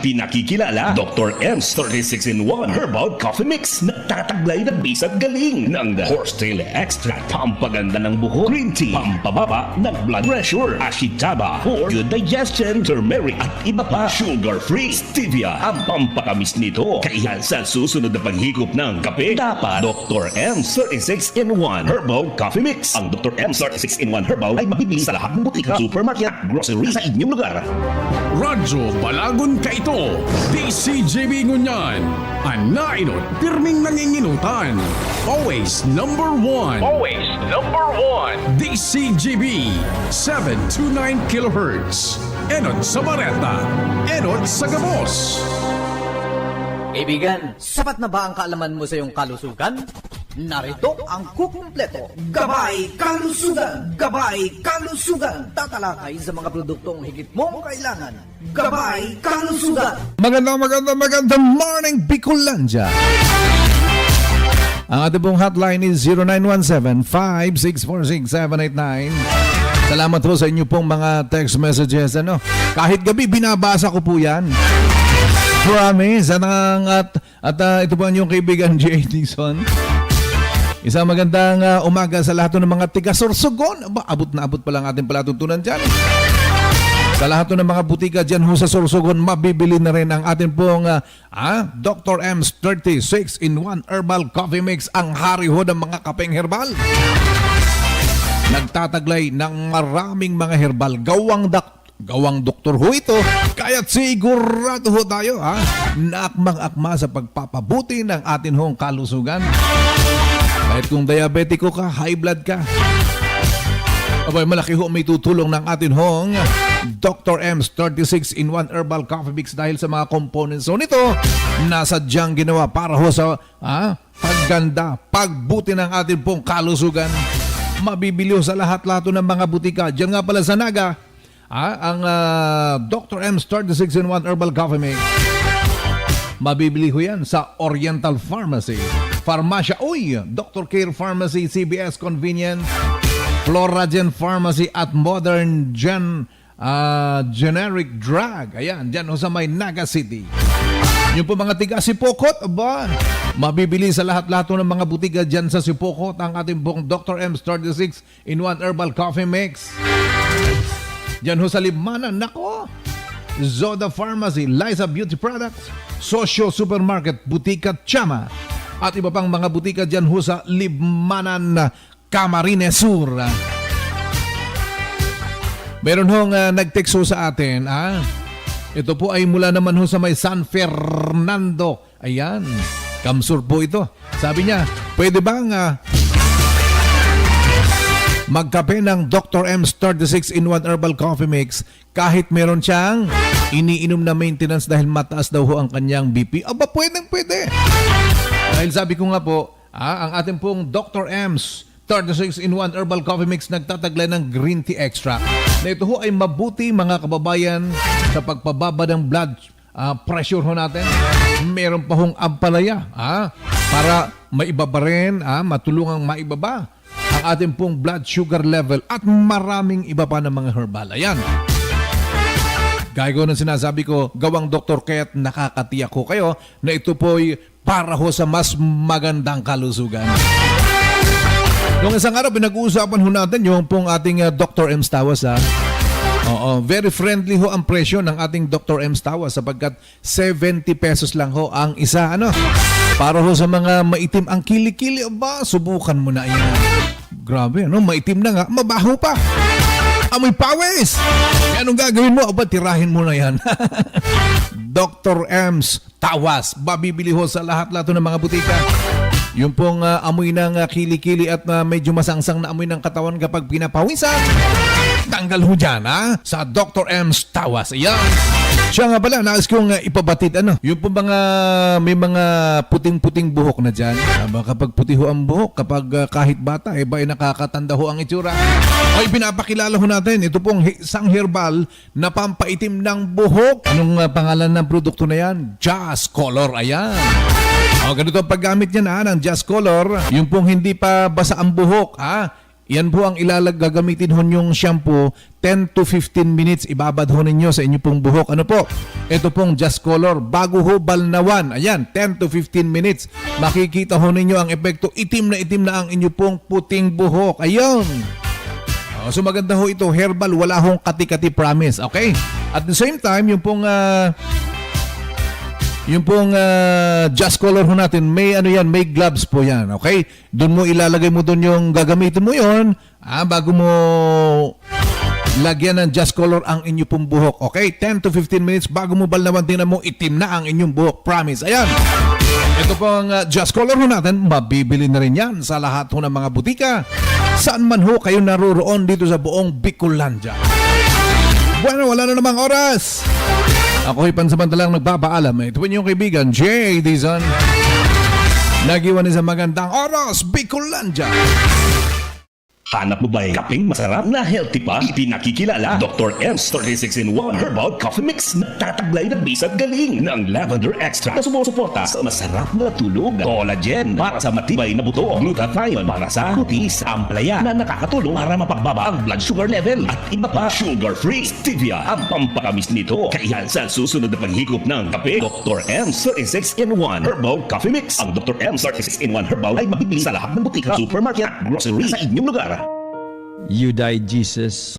Pinakikilala Dr. M's 36-in-1 Herbal Coffee Mix. Nagtataglay ng bisat galing ng horsetail extract, pampaganda ng buhok, green tea, pampababa ng blood pressure, ashitaba for good digestion, turmeric at iba pa. Sugar-free, stevia ang pampakamis nito. Kaya sa susunod na paghigop ng kape, dapat Dr. M's 36-in-1 Herbal Coffee Mix. Ang Dr. M's 36-in-1 Herbal ay mabibili sa lahat ng butika, supermarket at grocery sa inyong lugar. Radyo Balagon ka ito, DCJB Ngunyan, Anainot, pirming nanginginutan. Always number one. Always number one. DCJB, 729 kHz. Enot sa Bareta, Enot sa Gabos. Kaibigan, sapat na ba ang kaalaman mo sa iyong kalusugan? Narito ang kukumpleto. Gabay Kalusugan! Gabay Kalusugan! Tatalakay sa mga produktong higit mong kailangan. Gabay Kalusugan! Magandang morning, Bicolandia! Ang ating pong hotline is 0917-5646789. Salamat po sa inyo pong mga text messages. Kahit gabi, binabasa ko po yan. Promise. At ito po ang inyong kaibigan, J. Dixon. Isang magandang umaga sa lahat ng mga tiga-Sorsogon. Abot na abot pa lang ating palatuntunan dyan. Sa lahat ng mga butika dyan ho sa Sorsogon, mabibili na rin ang ating pong Dr. M's 36-in-1 Herbal Coffee Mix. Ang hari ho ng mga kapeng herbal. Nagtataglay ng maraming mga herbal. Gawang doktor ho ito. Kaya't sigurado ho tayo na akmang-akma sa pagpapabuti ng atin hong kalusugan. Kahit kung diabetiko ka, high blood ka, abay, malaki ho may tutulong ng atin hong Dr. M's 36-in-1 Herbal Coffee Mix dahil sa mga components ho nito nasadyang ginawa para ho sa pagganda, pagbuti ng atin pong kalusugan. Mabibili ho sa lahat-lahat ng mga butika. Diyan nga pala sa Naga, ang Dr. M's 36-in-1 Herbal Coffee Mix. Mabibili ho yan sa Oriental Pharmacy, Farmacia Uy, Dr. Care Pharmacy, CBS Convenience, Floragen Pharmacy at Modern Generic Drug. Ayan, dyan ho sa may Naga City. Yung po mga tiga Sipokot, mabibili sa lahat-lahat ng mga butika dyan sa Sipokot ang ating buong Dr. M's 36-in-1 Herbal Coffee Mix. Dyan ho sa Libmanan, nako, Zoda Pharmacy, Liza Beauty Products, Socio Supermarket, Butika Chama, at iba pang mga butika dyan ho sa Libmanan, Camarines Sur. Meron hong nag-text ho sa atin, ito po ay mula naman ho sa may San Fernando. Ayan, Kamsur po ito. Sabi niya, pwede bang magkape ng Dr. M's 36-in-1 Herbal Coffee Mix kahit meron siyang iniinom na maintenance dahil mataas daw ho ang kanyang BP? Aba, pwede. Dahil sabi ko nga po, ang ating pong Dr. M's 36-in-1 Herbal Coffee Mix nagtataglay ng green tea extra. Na ito ho ay mabuti mga kababayan sa pagpababa ng blood pressure ho natin. Meron pa hong ampalaya para maibaba rin, matulungang maibaba ang ating pong blood sugar level at maraming iba pa ng mga herbal. Ayan. Gaya ko nang sinasabi ko, gawang doktor, kaya't nakakatiyak ko kayo na ito po'y para ho sa mas magandang kalusugan. Noong isang araw, pinag-uusapan ho natin yung pong ating Dr. M's Tawas. Oo, very friendly ho ang presyo ng ating Dr. M's Tawas sapagkat 70 pesos lang ho ang isa. Para ho sa mga maitim ang kilikili, subukan mo na yan. Grabe, maitim na nga, mabaho pa. Amoy pawis. Anong gagawin mo? Tirahin mo na yan. Dr. M's Tawas. Mabibili ho sa lahat-lahat ng mga butika. Yung pong amoy ng kilikili at medyo masangsang na amoy ng katawan kapag pinapawisan. Tanggal ho dyan, sa Dr. M's Tawas. Ayan. Siya nga pala, nais kong ipabatid, yung po may mga puting-puting buhok na dyan. Kapag puti ho ang buhok, kapag kahit bata, ay nakakatanda ho ang itsura. Ay, pinapakilala ho natin, ito pong isang herbal na pampaitim ng buhok. Anong pangalan ng produkto na yan? Just Color, ayan. Ganito ang paggamit niya ng Just Color, yung pong hindi pa basa ang buhok, Yan po ang gagamitin ho yung shampoo, 10 to 15 minutes ibabad ho ninyo sa inyo pong buhok. Ano po? Ito pong Just Color, bago ho balnawan. Ayan, 10 to 15 minutes. Makikita ho ninyo ang epekto, itim na ang inyo pong puting buhok. Ayun. So maganda ho ito, herbal, wala hong kati-kati promise. Okay? At the same time, yung pong Just Color ho natin, may ano yan, may gloves po yan, okay? Doon mo ilalagay mo doon yung gagamitin mo yon, bago mo lagyan ng Just Color ang inyo pong buhok, okay? 10 to 15 minutes bago mo balnawan, tingnan mo, itim na ang inyong buhok, promise. Ayan, ito pong Just Color ho natin, mabibili na rin yan sa lahat ho ng mga butika, saan man ho kayo naroroon dito sa buong Bicolandia. Bueno, wala na namang oras. Ako'y pansamantalang nagpapaalam. Ito po yung kaibigan, Jay Dizon. Nag-iwan sa magandang oras, Bicolandia. Hanap mo ba'y kapeng masarap na healthy pa? Ipinakikilala Dr. M's 36 in 1 Herbal Coffee Mix. Nagtataglay ng bisat galing ng lavender extract na sumusuporta sa masarap na tulog, collagen para sa matibay na buto, glutathione para sa kutis, amplaya na nakakatulong para mapagbaba ang blood sugar level at iba pa. Sugar-free stevia ang pampakamis nito. Kaya sa susunod na paghigop ng kape, Dr. M's 36 in 1 Herbal Coffee Mix. Ang Dr. M's 36 in 1 Herbal ay mabibili sa lahat ng butika, supermarket at grocery sa inyong lugar. You died, Jesus.